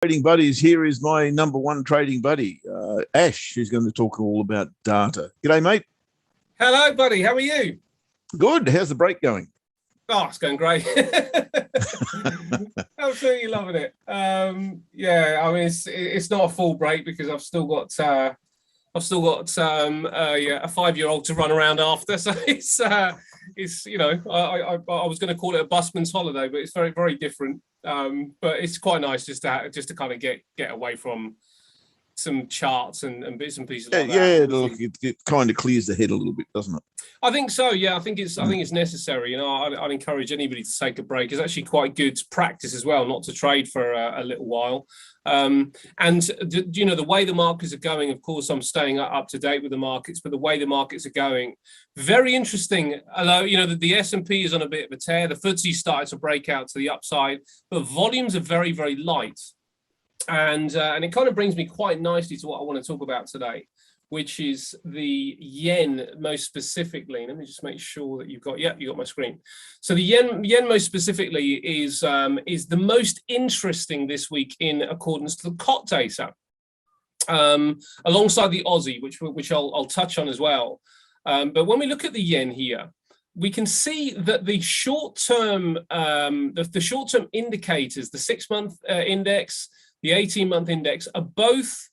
Trading buddies, here is my number one trading buddy, Ash, who's going to talk all about data. G'day, mate. Hello, buddy. How are you? Good. How's the break going? Oh, it's going great. Absolutely loving it. Yeah, I mean, it's not a full break because I've still got a 5-year-old to run around after. So it's I was going to call it a busman's holiday, but it's very, very different. But it's quite nice just to kind of get away from some charts and bits and pieces like that. Yeah, look, it kind of clears the head a little bit, doesn't it? I think so. Yeah, I think it's necessary. I'd encourage anybody to take a break. It's actually quite good practice as well, not to trade for a little while. The way the markets are going, of course, I'm staying up to date with the markets, but the way the markets are going, very interesting. Although, the S&P is on a bit of a tear, the FTSE started to break out to the upside, but volumes are very, very light. And it kind of brings me quite nicely to what I want to talk about today, which is the yen most specifically. Let me just make sure that you got my screen. So the yen most specifically is the most interesting this week in accordance to the COT data, alongside the Aussie, which I'll touch on as well. But when we look at the yen here, we can see that the short-term indicators, the 6-month index, the 18-month index, are both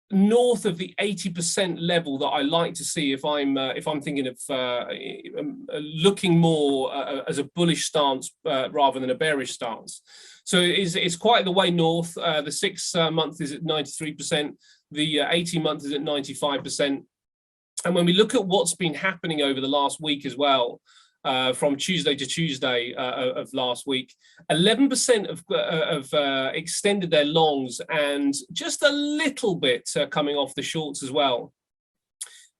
north of the 80% level that I like to see if I'm thinking of looking more as a bullish stance rather than a bearish stance. So it's quite the way north. The 6-month is at 93%, the 18-month is at 95%. And when we look at what's been happening over the last week as well, from Tuesday to Tuesday of last week, 11% have extended their longs and just a little bit coming off the shorts as well.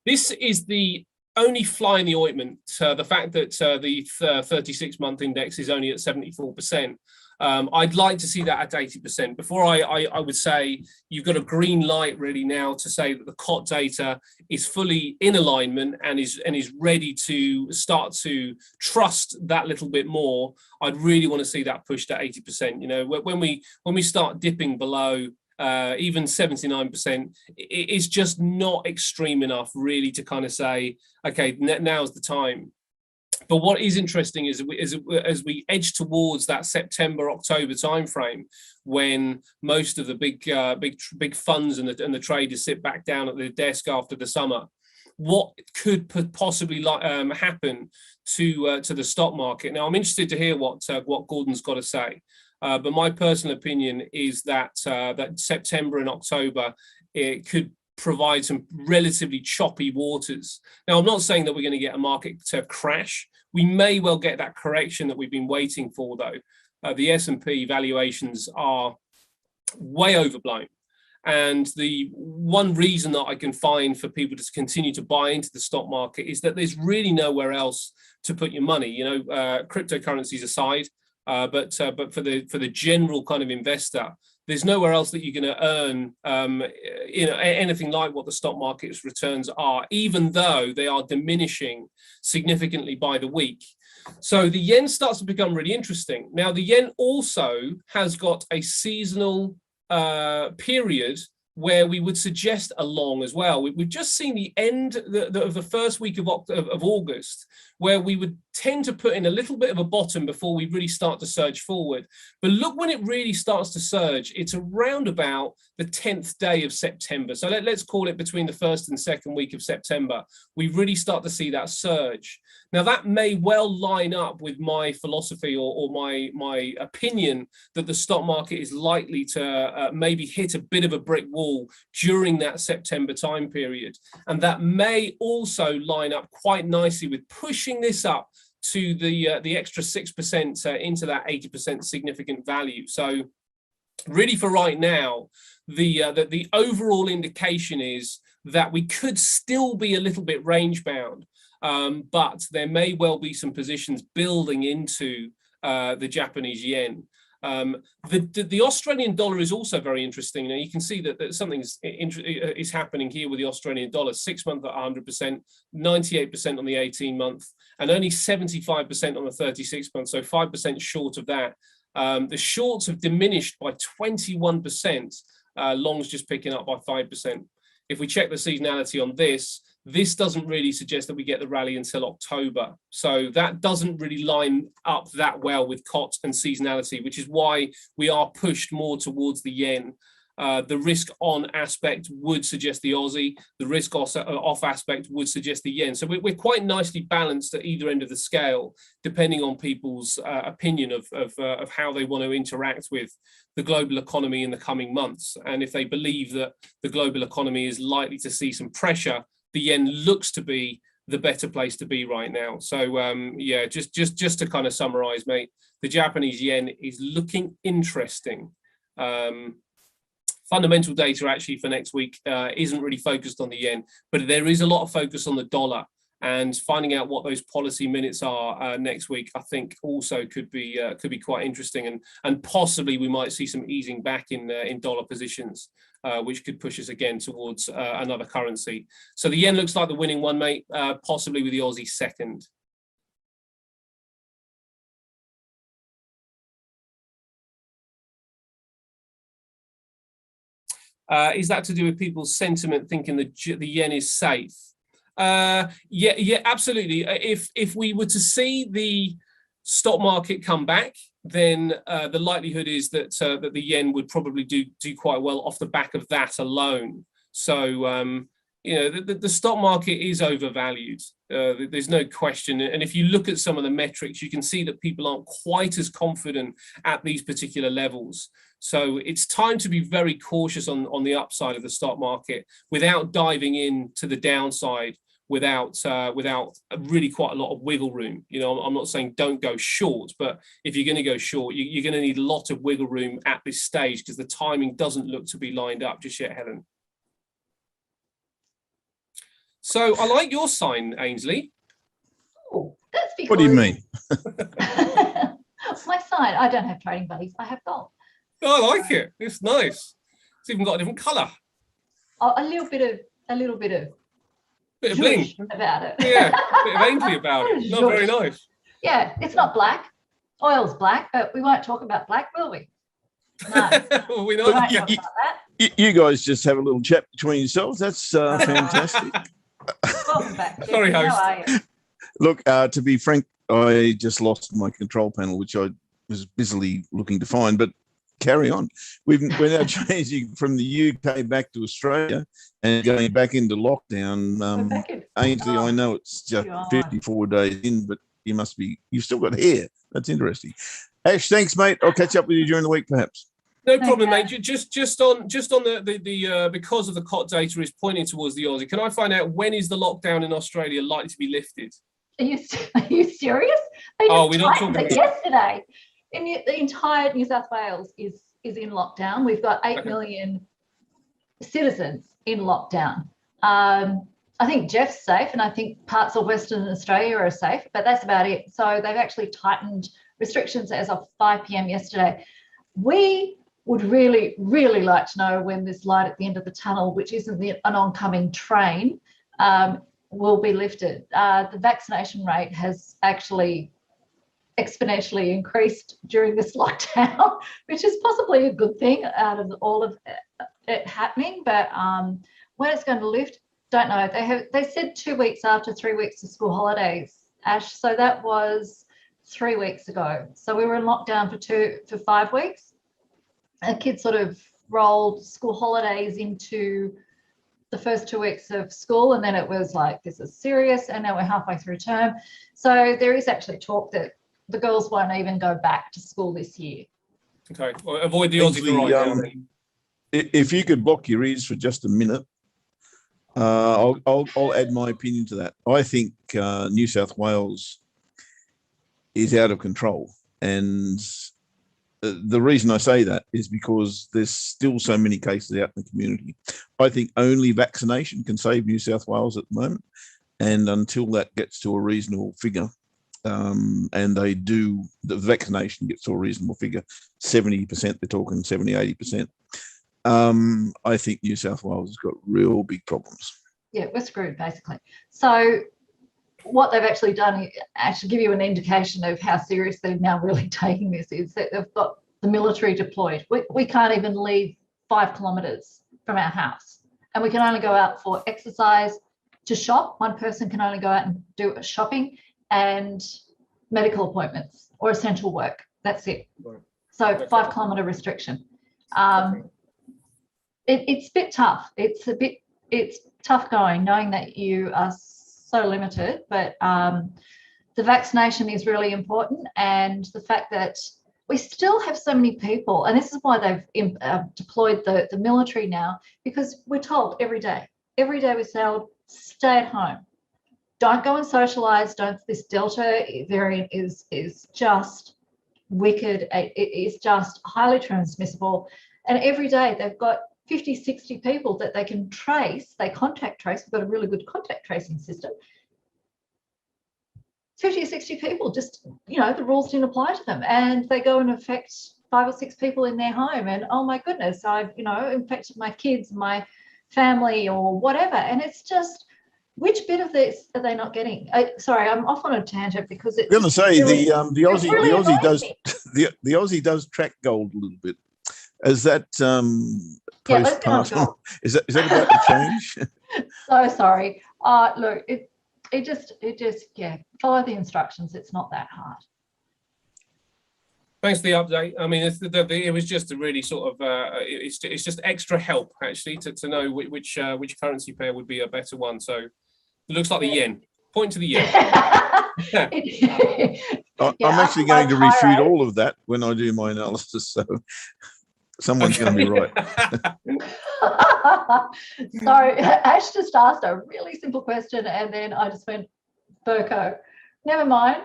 This is the only fly in the ointment, the fact that the 36-month index is only at 74%. I'd like to see that at 80%. Before I would say you've got a green light really now to say that the COT data is fully in alignment and is ready to start to trust that little bit more. I'd really want to see that pushed at 80%. When we start dipping below even 79%, it's just not extreme enough really to kind of say, okay, now's the time. But what is interesting is as we edge towards that September-October timeframe, when most of the big funds and the traders sit back down at their desk after the summer, what could possibly happen to the stock market? Now, I'm interested to hear what Gordon's got to say. But my personal opinion is that that September and October, it could provide some relatively choppy waters. Now, I'm not saying that we're going to get a market to crash. We may well get that correction that we've been waiting for, though. The S&P valuations are way overblown. And the one reason that I can find for people to continue to buy into the stock market is that there's really nowhere else to put your money. Cryptocurrencies aside, but for the general kind of investor, there's nowhere else that you're going to earn, anything like what the stock market's returns are, even though they are diminishing significantly by the week. So the yen starts to become really interesting. Now, the yen also has got a seasonal period where we would suggest a long as well. We've just seen the end of the first week of August, where we would tend to put in a little bit of a bottom before we really start to surge forward. But look, when it really starts to surge, it's around about the 10th day of September. So let's call it between the first and second week of September. We really start to see that surge. Now, that may well line up with my philosophy or my opinion that the stock market is likely to maybe hit a bit of a brick wall during that September time period. And that may also line up quite nicely with pushing this up to the extra 6% into that 80% significant value. So really for right now, the overall indication is that we could still be a little bit range bound. But there may well be some positions building into the Japanese yen. The Australian dollar is also very interesting. Now, you can see that something is happening here with the Australian dollar. 6-month at 100%, 98% on the 18-month, and only 75% on the 36-month, so 5% short of that. The shorts have diminished by 21%. Longs just picking up by 5%. If we check the seasonality on this, this doesn't really suggest that we get the rally until October. So that doesn't really line up that well with COT and seasonality, which is why we are pushed more towards the yen. The risk on aspect would suggest the Aussie. The risk off aspect would suggest the yen. So we're quite nicely balanced at either end of the scale, depending on people's opinion of how they want to interact with the global economy in the coming months. And if they believe that the global economy is likely to see some pressure, the yen looks to be the better place to be right now. So yeah, just to kind of summarize, mate, the Japanese yen is looking interesting. Fundamental data actually for next week isn't really focused on the yen, but there is a lot of focus on the dollar, and finding out what those policy minutes are next week, I think also could be quite interesting, and possibly we might see some easing back in dollar positions, which could push us again towards another currency. So the yen looks like the winning one, mate, possibly with the Aussie second. Is that to do with people's sentiment thinking that the yen is safe? Yeah, absolutely. If we were to see the stock market come back, then the likelihood is that that the yen would probably do quite well off the back of that alone. So you know, the stock market is overvalued. There's no question. And if you look at some of the metrics, you can see that people aren't quite as confident at these particular levels. So it's time to be very cautious on the upside of the stock market without diving into the downside, without really quite a lot of wiggle room. You know, I'm not saying don't go short, but if you're going to go short, you're going to need a lot of wiggle room at this stage because the timing doesn't look to be lined up just yet, Helen. So I like your sign, Ainslie. Oh, that's because... What do you mean? My sign. I don't have trading buddies. I have gold. Oh, I like it. It's nice. It's even got a different colour. Oh, a little bit of bling about it. Yeah, a bit of Ainsley about it. Not very nice. Yeah, it's not black. Oil's black, but we won't talk about black, will we? No. Well, we We won't not. talk about that. You guys just have a little chat between yourselves. That's fantastic. Welcome back. Geoff. Sorry, host. How are you? Look, to be frank, I just lost my control panel, which I was busily looking to find, but carry on. We're now changing from the UK back to Australia and going back into lockdown. Ainsley, I know it's just 54 days in, but you've still got hair. That's interesting. Ash, thanks, mate. I'll catch up with you during the week, perhaps. No problem, mate. Just on the because of the COT data is pointing towards the Aussie. Can I find out when is the lockdown in Australia likely to be lifted? Are you serious? Oh, we're not talking about yesterday. The entire New South Wales is in lockdown. We've got 8 million citizens in lockdown. I think Geoff's safe, and I think parts of Western Australia are safe, but that's about it. So they've actually tightened restrictions as of 5 p.m. yesterday. We would really, really like to know when this light at the end of the tunnel, which isn't an oncoming train, will be lifted. The vaccination rate has actually exponentially increased during this lockdown, which is possibly a good thing out of all of it happening. But when it's going to lift, don't know. They said 2 weeks after 3 weeks of school holidays, Ash. So that was 3 weeks ago. So we were in lockdown for 5 weeks. The kids sort of rolled school holidays into the first 2 weeks of school, and then it was like, this is serious, and now we're halfway through term. So there is actually talk that the girls won't even go back to school this year. Okay, well, avoid the Aussie for right now. If you could block your ears for just a minute, I'll add my opinion to that. I think New South Wales is out of control, and the reason I say that is because there's still so many cases out in the community. I think only vaccination can save New South Wales at the moment, and until that gets to a reasonable figure, and the vaccination gets to a reasonable figure, 70%, they're talking 70, 80%. I think New South Wales has got real big problems. Yeah, we're screwed basically. So what they've actually done, actually give you an indication of how serious they're now really taking this, is that they've got the military deployed. We can't even leave 5 kilometres from our house, and we can only go out for exercise, to shop. One person can only go out and do shopping and medical appointments or essential work. That's it. So 5 kilometre restriction. It's a bit tough. It's tough going, knowing that you are so limited, but the vaccination is really important, and the fact that we still have so many people, and this is why they've deployed the military now, because we're told every day we're told, stay at home, don't go and socialize, this Delta variant is just wicked. It is just highly transmissible, and every day they've got 50, 60 people that they can trace, they contact trace. We've got a really good contact tracing system. 50 or 60 people, just, the rules didn't apply to them, and they go and affect 5 or 6 people in their home, and oh my goodness, I've infected my kids, my family, or whatever. And it's just, which bit of this are they not getting? Sorry, I'm off on a tangent because it's. I'm going to say really, the Aussie really the Aussie does me. the Aussie does track gold a little bit. Is that Yeah, let's get on to postpartum? gold. Is that about to change? So sorry. Look, it just follow the instructions. It's not that hard. Thanks for the update. I mean, it was just a really sort of it's just extra help actually to know which currency pair would be a better one. So it looks like the yen. Point to the yen. I'm actually going to refute all of that when I do my analysis. So someone's going to be right. So Ash just asked a really simple question, and then I just went, Burko. Never mind.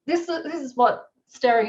This is what staring at